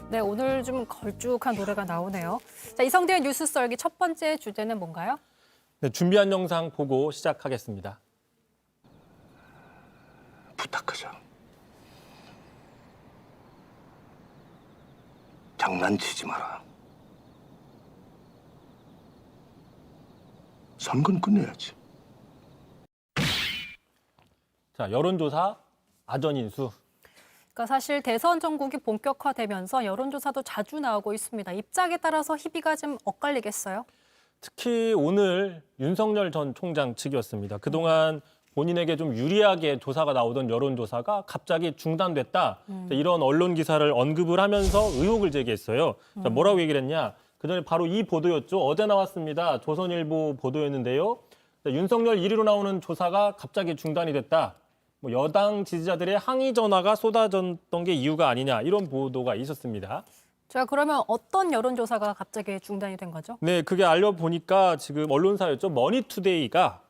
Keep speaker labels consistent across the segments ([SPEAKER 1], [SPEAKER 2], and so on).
[SPEAKER 1] 네, 오늘 좀 걸쭉한 노래가 나오네요. 자, 이성대의 뉴스 썰기 첫 번째 주제는 뭔가요?
[SPEAKER 2] 네, 준비한 영상 보고 시작하겠습니다.
[SPEAKER 3] 부탁하자. 장난치지 마라. 선거는 끝내야지.
[SPEAKER 2] 자, 여론조사 아전인수.
[SPEAKER 1] 그러니까 사실 대선 전국이 본격화되면서 여론조사도 자주 나오고 있습니다. 입장에 따라서 희비가 좀 엇갈리겠어요?
[SPEAKER 2] 특히 오늘 윤석열 전 총장 측이었습니다. 그동안 본인에게 좀 유리하게 조사가 나오던 여론조사가 갑자기 중단됐다. 이런 언론 기사를 언급을 하면서 의혹을 제기했어요. 자, 뭐라고 얘기를 했냐? 그전에 바로 이 보도였죠. 어제 나왔습니다. 조선일보 보도였는데요. 자, 윤석열 1위로 나오는 조사가 갑자기 중단이 됐다. 뭐 여당 지지자들의 항의 전화가 쏟아졌던 게 이유가 아니냐. 이런 보도가 있었습니다.
[SPEAKER 1] 자, 그러면 어떤 여론조사가 갑자기 중단이 된 거죠?
[SPEAKER 2] 네, 그게 알려보니까 지금 언론사였죠. 머니투데이가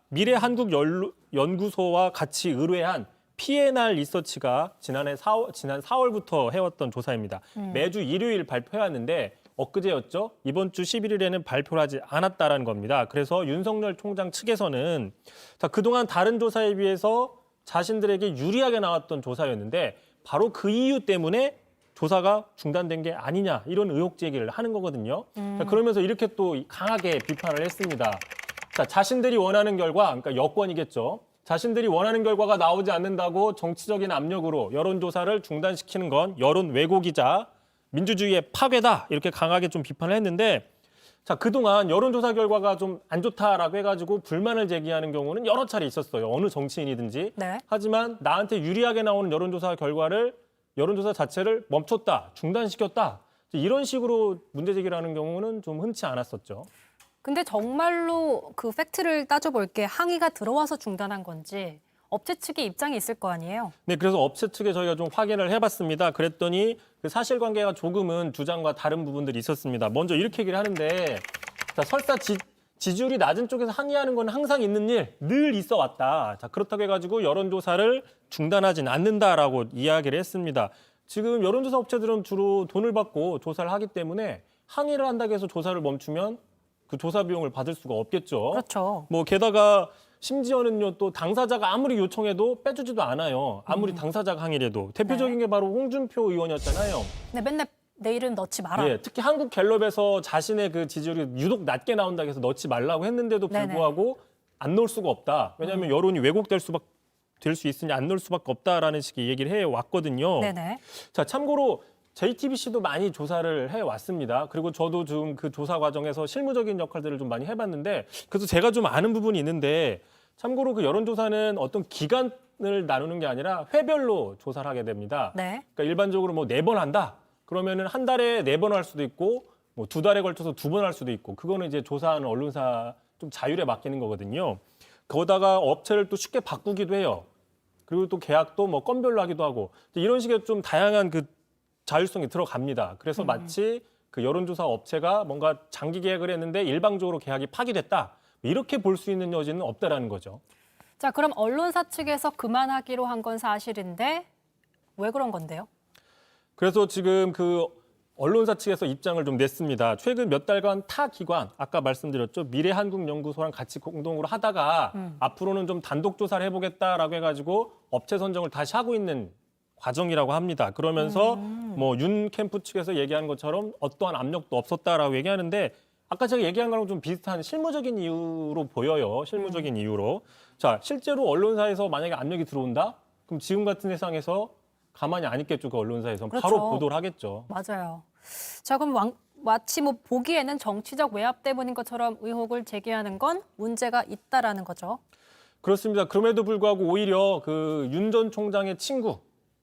[SPEAKER 2] 미래한국연구소와 같이 의뢰한 P&R 리서치가 지난 4월부터 해왔던 조사입니다. 매주 일요일 발표해왔는데 엊그제였죠. 이번 주 11일에는 발표를 하지 않았다라는 겁니다. 그래서 윤석열 총장 측에서는 자, 그동안 다른 조사에 비해서 자신들에게 유리하게 나왔던 조사였는데 바로 그 이유 때문에 조사가 중단된 게 아니냐 이런 의혹 제기를 하는 거거든요. 자, 그러면서 이렇게 또 강하게 비판을 했습니다. 자, 자신들이 원하는 결과, 그러니까 여권이겠죠. 자신들이 원하는 결과가 나오지 않는다고 정치적인 압력으로 여론조사를 중단시키는 건 여론 왜곡이자 민주주의의 파괴다 이렇게 강하게 좀 비판을 했는데 자, 그동안 여론조사 결과가 좀 안 좋다라고 해가지고 불만을 제기하는 경우는 여러 차례 있었어요. 어느 정치인이든지.
[SPEAKER 1] 네.
[SPEAKER 2] 하지만 나한테 유리하게 나오는 여론조사 여론조사 자체를 멈췄다, 중단시켰다. 이런 식으로 문제 제기를 하는 경우는 좀 흔치 않았었죠.
[SPEAKER 1] 근데 정말로 그 팩트를 따져볼 게 항의가 들어와서 중단한 건지 업체 측의 입장이 있을 거 아니에요?
[SPEAKER 2] 네, 그래서 업체 측에 저희가 좀 확인을 해봤습니다. 그랬더니 그 사실관계가 조금은 주장과 다른 부분들이 있었습니다. 먼저 이렇게 얘기를 하는데 자, 설사 지지율이 낮은 쪽에서 항의하는 건 항상 있는 일, 늘 있어 왔다. 자, 그렇다고 해가지고 여론조사를 중단하진 않는다라고 이야기를 했습니다. 지금 여론조사 업체들은 주로 돈을 받고 조사를 하기 때문에 항의를 한다고 해서 조사를 멈추면 그 조사 비용을 받을 수가 없겠죠.
[SPEAKER 1] 그렇죠.
[SPEAKER 2] 뭐 게다가 심지어는요 또 당사자가 아무리 요청해도 빼주지도 않아요. 아무리 당사자가 항의해도 대표적인 게 바로 홍준표 의원이었잖아요.
[SPEAKER 1] 네, 맨날 내일은 넣지 마라.
[SPEAKER 2] 예, 특히 한국갤럽에서 자신의 그 지지율이 유독 낮게 나온다고 해서 넣지 말라고 했는데도 불구하고 안 넣을 수가 없다. 왜냐하면 여론이 왜곡될 수 있으니 안 넣을 수밖에 없다라는 식의 얘기를 해왔거든요.
[SPEAKER 1] 네네.
[SPEAKER 2] 자, 참고로 JTBC도 많이 조사를 해왔습니다. 그리고 저도 좀 그 조사 과정에서 실무적인 역할들을 좀 많이 해봤는데 그래서 제가 좀 아는 부분이 있는데 참고로 그 여론조사는 어떤 기간을 나누는 게 아니라 회별로 조사를 하게 됩니다.
[SPEAKER 1] 네.
[SPEAKER 2] 그러니까 일반적으로 뭐 4번 한다. 그러면은 한 달에 4번 할 수도 있고 뭐 2달에 걸쳐서 2번 할 수도 있고 그거는 이제 조사하는 언론사 좀 자율에 맡기는 거거든요. 거기다가 업체를 또 쉽게 바꾸기도 해요. 그리고 또 계약도 뭐 건별로 하기도 하고 이런 식의 좀 다양한 그 자율성이 들어갑니다. 그래서 마치 그 여론조사 업체가 뭔가 장기 계약을 했는데 일방적으로 계약이 파기됐다. 이렇게 볼 수 있는 여지는 없다라는 거죠.
[SPEAKER 1] 자, 그럼 언론사 측에서 그만하기로 한 건 사실인데 왜 그런 건데요?
[SPEAKER 2] 그래서 지금 그 언론사 측에서 입장을 좀 냈습니다. 최근 몇 달간 타 기관, 아까 말씀드렸죠. 미래한국연구소랑 같이 공동으로 하다가 앞으로는 좀 단독 조사를 해보겠다라고 해가지고 업체 선정을 다시 하고 있는 과정이라고 합니다. 그러면서 뭐 윤 캠프 측에서 얘기한 것처럼 어떠한 압력도 없었다라고 얘기하는데 아까 제가 얘기한 거랑 좀 비슷한 실무적인 이유로 보여요. 실무적인 이유로. 자, 실제로 언론사에서 만약에 압력이 들어온다? 그럼 지금 같은 세상에서 가만히 안 있겠죠. 그 언론사에서.
[SPEAKER 1] 그렇죠.
[SPEAKER 2] 바로 보도를 하겠죠.
[SPEAKER 1] 맞아요. 자, 그럼 마치 뭐 보기에는 정치적 외압 때문인 것처럼 의혹을 제기하는 건 문제가 있다라는 거죠.
[SPEAKER 2] 그렇습니다. 그럼에도 불구하고 오히려 그 윤 전 총장의 친구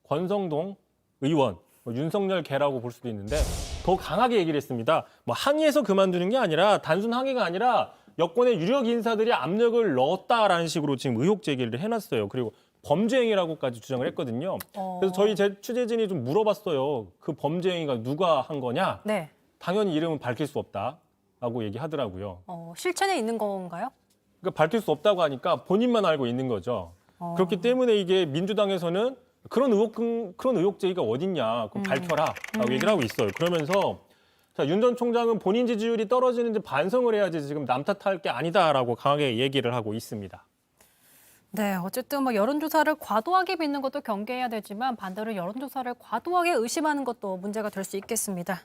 [SPEAKER 2] 권성동 의원, 뭐 윤석열 개라고 볼 수도 있는데 더 강하게 얘기를 했습니다. 뭐 항의해서 그만두는 게 아니라 단순 항의가 아니라 여권의 유력 인사들이 압력을 넣었다라는 식으로 지금 의혹 제기를 해놨어요. 그리고 범죄 행위라고까지 주장을 했거든요. 그래서 제 취재진이 좀 물어봤어요. 그 범죄 행위가 누가 한 거냐?
[SPEAKER 1] 네.
[SPEAKER 2] 당연히 이름은 밝힐 수 없다라고 얘기하더라고요.
[SPEAKER 1] 실체는 있는 건가요?
[SPEAKER 2] 그러니까 밝힐 수 없다고 하니까 본인만 알고 있는 거죠. 그렇기 때문에 이게 민주당에서는 그런 의혹 제기가 어딨냐. 그럼 발표라라고 얘기를 하고 있어요. 그러면서 자, 윤 전 총장은 본인 지지율이 떨어지는지 반성을 해야지 지금 남 탓할 게 아니다라고 강하게 얘기를 하고 있습니다.
[SPEAKER 1] 네, 어쨌든 뭐 여론조사를 과도하게 믿는 것도 경계해야 되지만 반대로 여론조사를 과도하게 의심하는 것도 문제가 될 수 있겠습니다.